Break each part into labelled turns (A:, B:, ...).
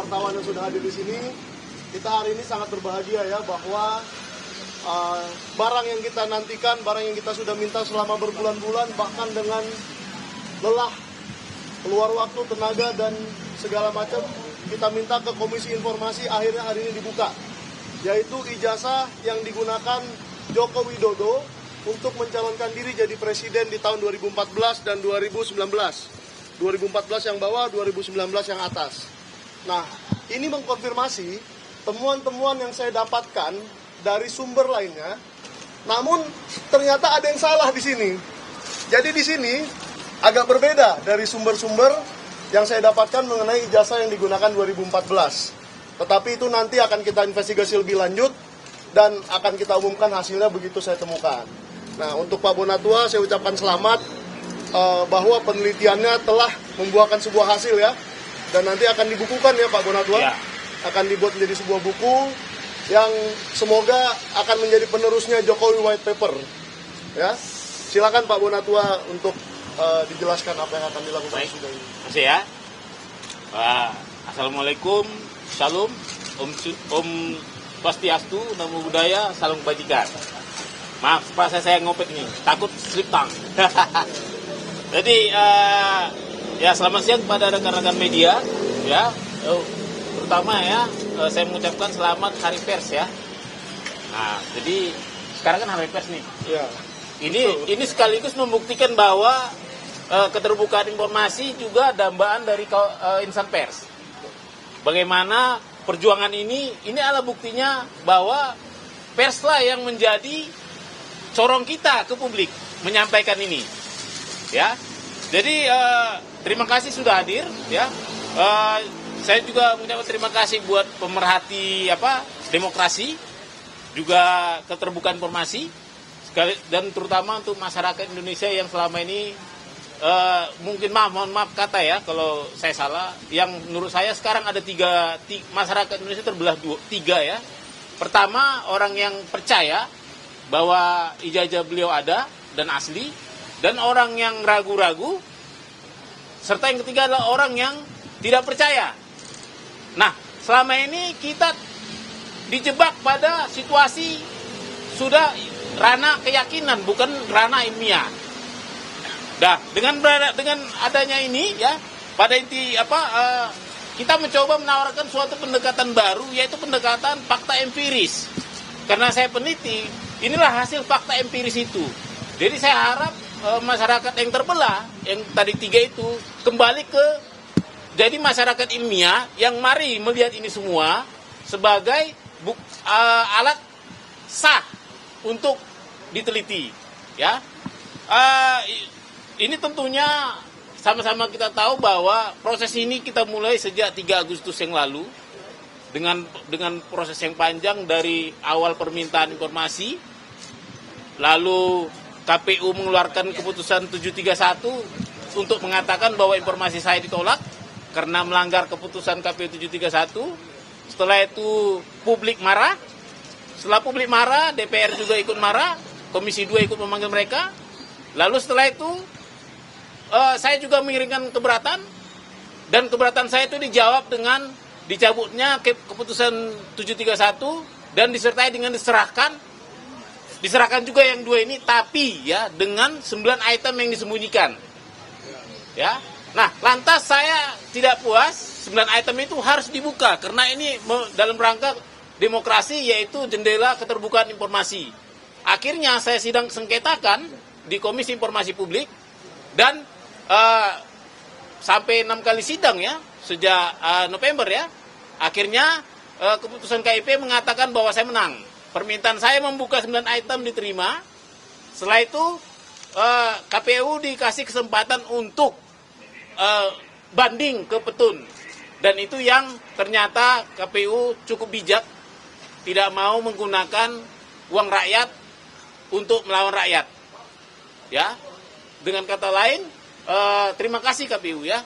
A: wartawan yang sudah hadir di sini. Kita hari ini sangat berbahagia ya bahwa barang yang kita nantikan, barang yang kita sudah minta selama berbulan-bulan, bahkan dengan lelah, keluar waktu, tenaga, dan segala macam, kita minta ke Komisi Informasi, akhirnya hari ini dibuka, yaitu ijazah yang digunakan Joko Widodo untuk mencalonkan diri jadi presiden di tahun 2014 dan 2019. 2014 yang bawah, 2019 yang atas. Nah, ini mengkonfirmasi temuan-temuan yang saya dapatkan dari sumber lainnya. Namun ternyata ada yang salah di sini. Jadi di sini agak berbeda dari sumber-sumber yang saya dapatkan mengenai ijazah yang digunakan 2014. Tetapi itu nanti akan kita investigasi lebih lanjut dan akan kita umumkan hasilnya begitu saya temukan. Nah, untuk Pak Bonatua saya ucapkan selamat bahwa penelitiannya telah membuahkan sebuah hasil ya. Dan nanti akan dibukukan ya Pak Bonatua. Ya. Akan dibuat menjadi sebuah buku yang semoga akan menjadi penerusnya Jokowi White Paper. Ya. Silakan Pak Bonatua untuk dijelaskan apa yang akan dilakukan.
B: Baik. Terima kasih ya. Assalamualaikum, Shalom, Om Swastiastu, Namo Buddhaya, Salam Kebajikan. Maaf, saya ngopet ini, takut slip tang. Jadi ya selamat siang kepada rekan-rekan media ya. Terutama ya saya mengucapkan selamat Hari Pers ya. Nah, jadi sekarang kan Hari Pers nih. Ya. Ini sekaligus membuktikan bahwa keterbukaan informasi juga dambaan dari insan pers. Bagaimana perjuangan ini adalah buktinya bahwa perslah yang menjadi corong kita ke publik menyampaikan ini. Ya. Jadi terima kasih sudah hadir ya. Saya juga mengucapkan terima kasih buat pemerhati demokrasi, juga keterbukaan informasi, dan terutama untuk masyarakat Indonesia yang selama ini mungkin mohon maaf kata ya kalau saya salah. Yang menurut saya sekarang ada tiga masyarakat Indonesia terbelah tiga ya. Pertama, orang yang percaya bahwa ijazah beliau ada dan asli, dan orang yang ragu-ragu, serta yang ketiga adalah orang yang tidak percaya. Nah, selama ini kita dijebak pada situasi sudah ranah keyakinan, bukan ranah ilmiah. Nah, dengan adanya ini ya, pada inti kita mencoba menawarkan suatu pendekatan baru, yaitu pendekatan fakta empiris. Karena saya peneliti, inilah hasil fakta empiris itu. Jadi saya harap masyarakat yang terbelah, yang tadi tiga itu, kembali ke jadi masyarakat ilmiah yang mari melihat ini semua sebagai alat sah untuk diteliti. Ya, ini tentunya sama-sama kita tahu bahwa proses ini kita mulai sejak 3 Agustus yang lalu dengan proses yang panjang dari awal permintaan informasi, lalu KPU mengeluarkan keputusan 731 untuk mengatakan bahwa informasi saya ditolak karena melanggar keputusan KPU 731. Setelah itu publik marah. Setelah publik marah, DPR juga ikut marah, Komisi 2 ikut memanggil mereka. Lalu setelah itu saya juga mengirimkan keberatan, dan keberatan saya itu dijawab dengan dicabutnya keputusan 731 dan disertai dengan diserahkan juga yang 2 ini, tapi ya dengan 9 item yang disembunyikan. Ya. Nah, lantas saya tidak puas, 9 item itu harus dibuka karena ini dalam rangka demokrasi, yaitu jendela keterbukaan informasi. Akhirnya saya sidang sengketakan di Komisi Informasi Publik dan sampai 6 kali sidang ya sejak November ya. Akhirnya keputusan KIP mengatakan bahwa saya menang. Permintaan saya membuka 9 item diterima. Setelah itu KPU dikasih kesempatan untuk banding ke petun. Dan itu yang ternyata KPU cukup bijak, tidak mau menggunakan uang rakyat untuk melawan rakyat. Ya, dengan kata lain, terima kasih KPU ya.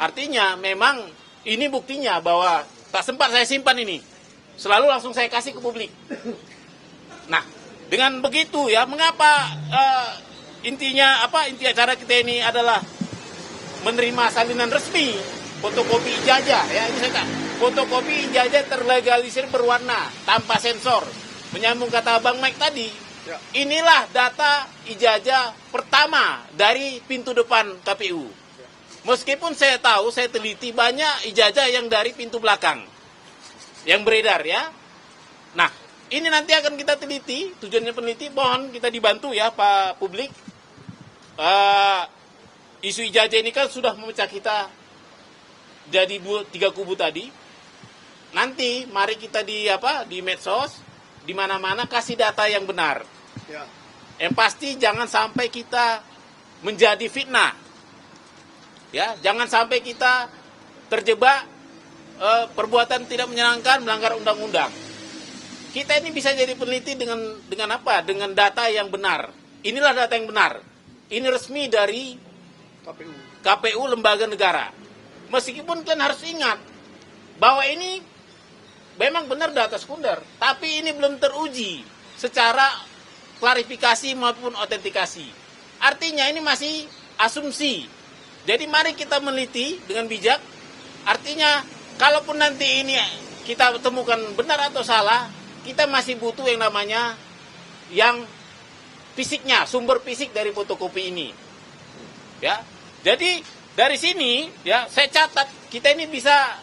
B: Artinya memang ini buktinya bahwa tak sempat saya simpan ini, selalu langsung saya kasih ke publik. Nah, dengan begitu ya, mengapa inti acara kita ini adalah menerima salinan resmi fotokopi ijazah ya, ini saya fotokopi ijazah terlegalisir berwarna tanpa sensor. Menyambung kata Bang Mike tadi,
A: Ya.
B: inilah data ijazah pertama dari pintu depan KPU. Meskipun saya tahu, saya teliti banyak ijazah yang dari pintu belakang yang beredar ya. Nah, ini nanti akan kita teliti, tujuannya peneliti, mohon kita dibantu ya Pak Publik. Isu ijazah ini kan sudah memecah kita jadi 3 kubu tadi. Nanti mari kita di medsos, di mana-mana kasih data yang benar.
A: Ya.
B: Yang pasti jangan sampai kita menjadi fitnah. Ya, jangan sampai kita terjebak perbuatan tidak menyenangkan, melanggar undang-undang. Kita ini bisa jadi peneliti dengan apa? Dengan data yang benar. Inilah data yang benar. Ini resmi dari KPU lembaga negara. Meskipun kalian harus ingat bahwa ini memang benar data sekunder, tapi ini belum teruji secara klarifikasi maupun autentikasi. Artinya ini masih asumsi. Jadi mari kita meneliti dengan bijak. Artinya kalaupun nanti ini kita temukan benar atau salah, kita masih butuh yang namanya yang fisiknya, sumber fisik dari fotokopi ini. Ya. Jadi dari sini ya saya catat kita ini bisa,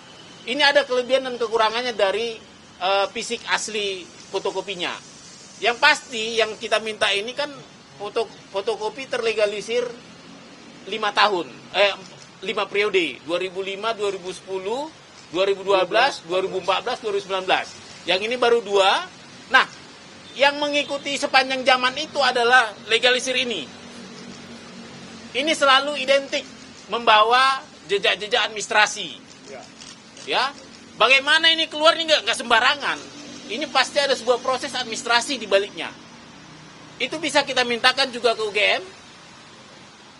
B: ini ada kelebihan dan kekurangannya dari fisik asli fotokopinya. Yang pasti yang kita minta ini kan fotokopi terlegalisir 5 tahun, 5 periode, 2005, 2010, 2012, 2014, 2019. Yang ini baru 2. Nah, yang mengikuti sepanjang zaman itu adalah legalisir ini. Ini selalu identik membawa jejak-jejak administrasi. Ya, bagaimana ini keluar ini nggak sembarangan. Ini pasti ada sebuah proses administrasi di baliknya. Itu bisa kita mintakan juga ke UGM.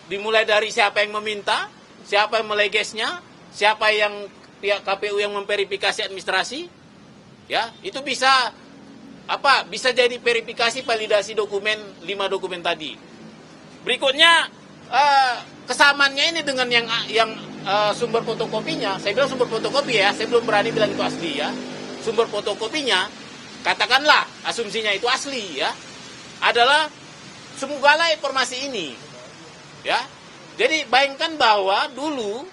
B: Dimulai dari siapa yang meminta, siapa yang melegesnya, siapa yang pihak KPU yang memverifikasi administrasi. Ya, itu bisa bisa jadi verifikasi validasi dokumen 5 dokumen tadi. Berikutnya kesamaannya ini dengan yang sumber fotokopinya. Saya bilang sumber fotokopi ya, saya belum berani bilang itu asli ya. Sumber fotokopinya, katakanlah asumsinya itu asli ya, adalah semogalah informasi ini ya. Jadi bayangkan bahwa dulu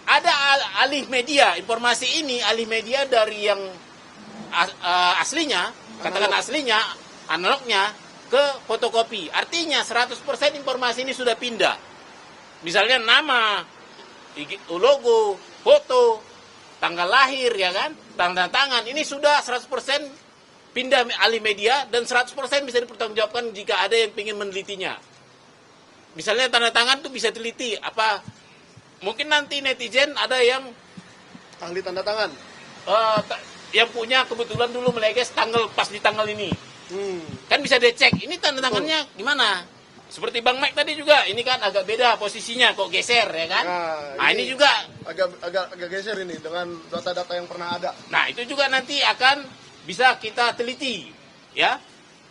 B: ada alih media, informasi ini alih media dari yang aslinya, katakan aslinya, analognya ke fotokopi. Artinya 100% informasi ini sudah pindah. Misalnya nama, logo, foto, tanggal lahir ya kan, tanda tangan, ini sudah 100% pindah alih media dan 100% bisa dipertanggungjawabkan jika ada yang ingin menelitinya. Misalnya tanda tangan itu bisa teliti mungkin nanti netizen ada yang
A: Ahli tanda tangan.
B: yang punya kebetulan dulu meleges pas di tanggal ini. Kan bisa dicek ini tanda tangannya gimana. Seperti Bang Mike tadi juga, ini kan agak beda posisinya, kok geser ya kan. Nah ini juga
A: agak geser ini dengan data-data yang pernah ada.
B: Nah itu juga nanti akan bisa kita teliti ya.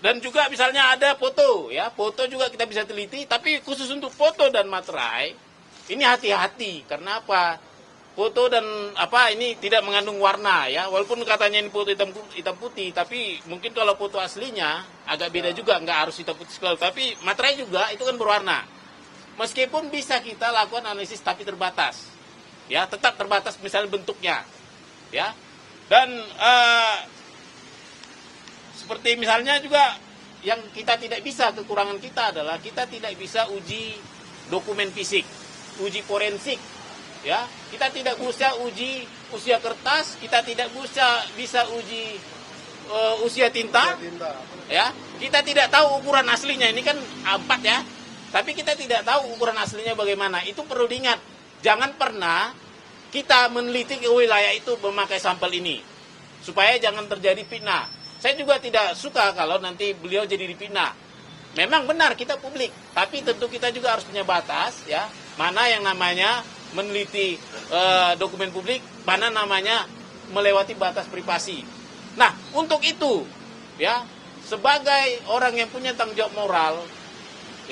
B: Dan juga misalnya ada foto ya, foto juga kita bisa teliti. Tapi khusus untuk foto dan materai ini hati-hati. Karena apa? Foto dan ini tidak mengandung warna ya. Walaupun katanya ini foto hitam putih, tapi mungkin kalau foto aslinya agak beda juga, nggak harus hitam putih sekali. Tapi materai juga itu kan berwarna. Meskipun bisa kita lakukan analisis tapi terbatas. Ya, tetap terbatas misalnya bentuknya. Ya. Dan seperti misalnya juga yang kita tidak bisa, kekurangan kita adalah kita tidak bisa uji dokumen fisik, uji forensik. Ya, kita tidak bisa uji usia kertas, kita tidak bisa uji usia tinta. Ya, kita tidak tahu ukuran aslinya, ini kan 4 ya. Tapi kita tidak tahu ukuran aslinya bagaimana. Itu perlu diingat. Jangan pernah kita meneliti ke wilayah itu memakai sampel ini. Supaya jangan terjadi fitnah. Saya juga tidak suka kalau nanti beliau jadi dipitnah. Memang benar kita publik, tapi tentu kita juga harus punya batas ya. Mana yang namanya meneliti dokumen publik, mana namanya melewati batas privasi. Nah, untuk itu ya, sebagai orang yang punya tanggung jawab moral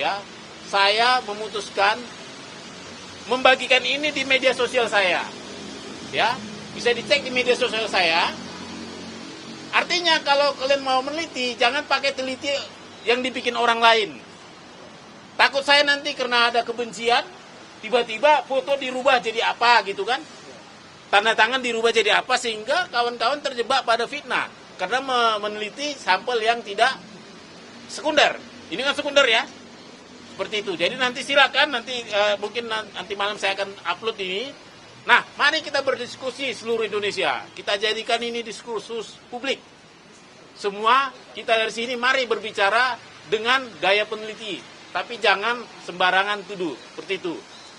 B: ya, saya memutuskan membagikan ini di media sosial saya. Ya. bisa dicek di media sosial saya. Artinya kalau kalian mau meneliti, jangan pakai teliti yang dibikin orang lain. Takut saya nanti karena ada kebencian, tiba-tiba foto dirubah jadi apa gitu kan. Tanda tangan dirubah jadi apa, sehingga kawan-kawan terjebak pada fitnah. Karena meneliti sampel yang tidak sekunder. Ini kan sekunder ya. Seperti itu. Jadi nanti silakan, nanti mungkin nanti malam saya akan upload ini. Nah, mari kita berdiskusi seluruh Indonesia. Kita jadikan ini diskursus publik. Semua kita dari sini mari berbicara dengan gaya peneliti. Tapi jangan sembarangan tuduh. Seperti itu.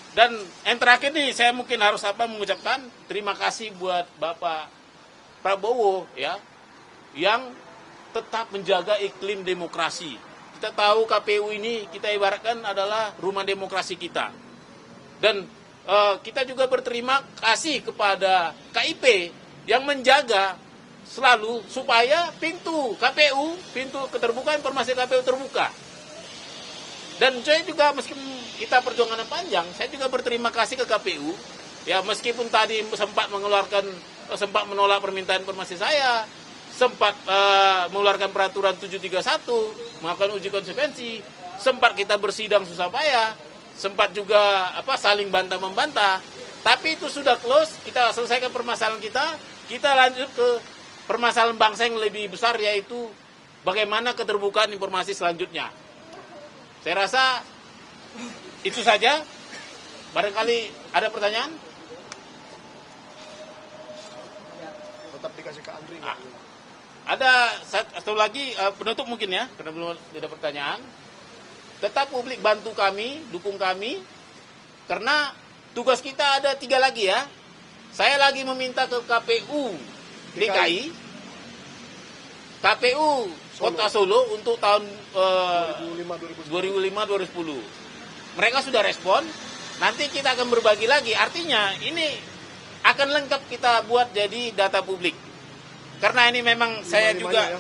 B: Dan yang terakhir nih, saya mungkin harus mengucapkan terima kasih buat Bapak Prabowo ya, yang tetap menjaga iklim demokrasi. Kita tahu KPU ini kita ibaratkan adalah rumah demokrasi kita. Dan kita juga berterima kasih kepada KIP yang menjaga selalu supaya pintu KPU, pintu keterbukaan informasi KPU terbuka. Dan saya juga meskipun kita perjuangan panjang, saya juga berterima kasih ke KPU. Ya meskipun tadi sempat menolak permintaan informasi saya, sempat mengeluarkan peraturan 731, melakukan uji konsekuensi, sempat kita bersidang susah payah, sempat juga saling bantah-membantah. Tapi itu sudah close, kita selesaikan permasalahan kita lanjut ke permasalahan bangsa yang lebih besar, yaitu bagaimana keterbukaan informasi selanjutnya. Saya rasa itu saja. Barangkali ada pertanyaan?
A: Tetap dikasih ke Andri.
B: Ada satu lagi penutup mungkin ya, karena belum ada pertanyaan. Tetap publik bantu kami, dukung kami, karena tugas kita ada 3 lagi ya. Saya lagi meminta ke KPU DKI, KPU Kota Solo untuk tahun 2005-2010. Mereka sudah respon, nanti kita akan berbagi lagi. Artinya ini akan lengkap kita buat jadi data publik. Karena ini memang saya juga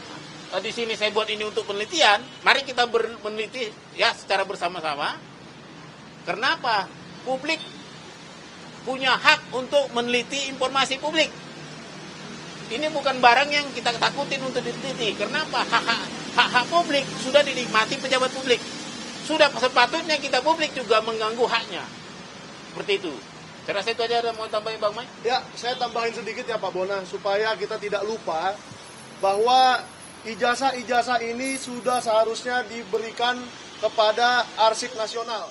B: di sini saya buat ini untuk penelitian. Mari kita meneliti ya secara bersama-sama. Kenapa? Publik punya hak untuk meneliti informasi publik. Ini bukan barang yang kita takutin untuk diteliti. Kenapa? Hak publik sudah dinikmati pejabat publik. Sudah sepatutnya kita publik juga mengganggu haknya. Seperti itu. Saya rasa itu aja. Ada mau tambahin Bang Mai?
A: Ya, saya tambahin sedikit ya Pak Bona, supaya kita tidak lupa bahwa ijazah-ijazah ini sudah seharusnya diberikan kepada Arsip Nasional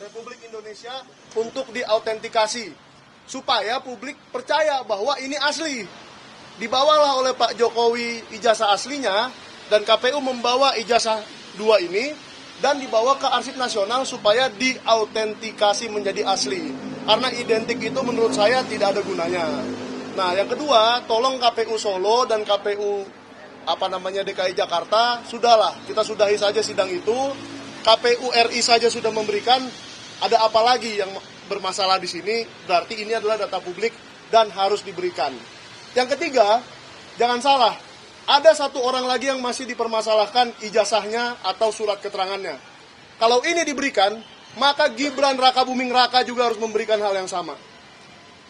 A: Republik Indonesia untuk diautentikasi. Supaya publik percaya bahwa ini asli. Dibawalah oleh Pak Jokowi ijazah aslinya, dan KPU membawa ijazah 2 ini, dan dibawa ke Arsip Nasional supaya diautentikasi menjadi asli. Karena identik itu menurut saya tidak ada gunanya. Nah, yang kedua, tolong KPU Solo dan KPU DKI Jakarta, sudahlah, kita sudahi saja sidang itu. KPU RI saja sudah memberikan, ada apa lagi yang bermasalah di sini? Berarti ini adalah data publik dan harus diberikan. Yang ketiga, jangan salah, ada 1 orang lagi yang masih dipermasalahkan ijazahnya atau surat keterangannya. Kalau ini diberikan, maka Gibran Rakabuming Raka juga harus memberikan hal yang sama.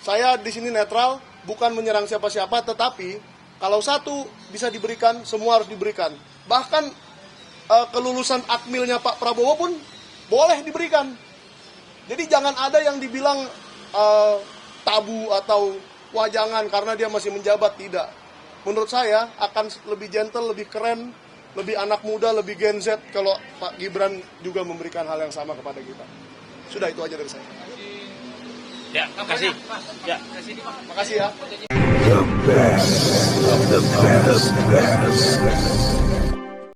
A: Saya di sini netral, bukan menyerang siapa-siapa, tetapi kalau satu bisa diberikan, semua harus diberikan. Bahkan kelulusan akmilnya Pak Prabowo pun boleh diberikan. Jadi jangan ada yang dibilang tabu atau wah jangan karena dia masih menjabat, tidak. Menurut saya akan lebih gentle, lebih keren, lebih anak muda, lebih Gen Z kalau Pak Gibran juga memberikan hal yang sama kepada kita. Sudah, itu aja dari saya.
B: Ya, makasih. Ya,
A: makasih ya.
C: The best of the best.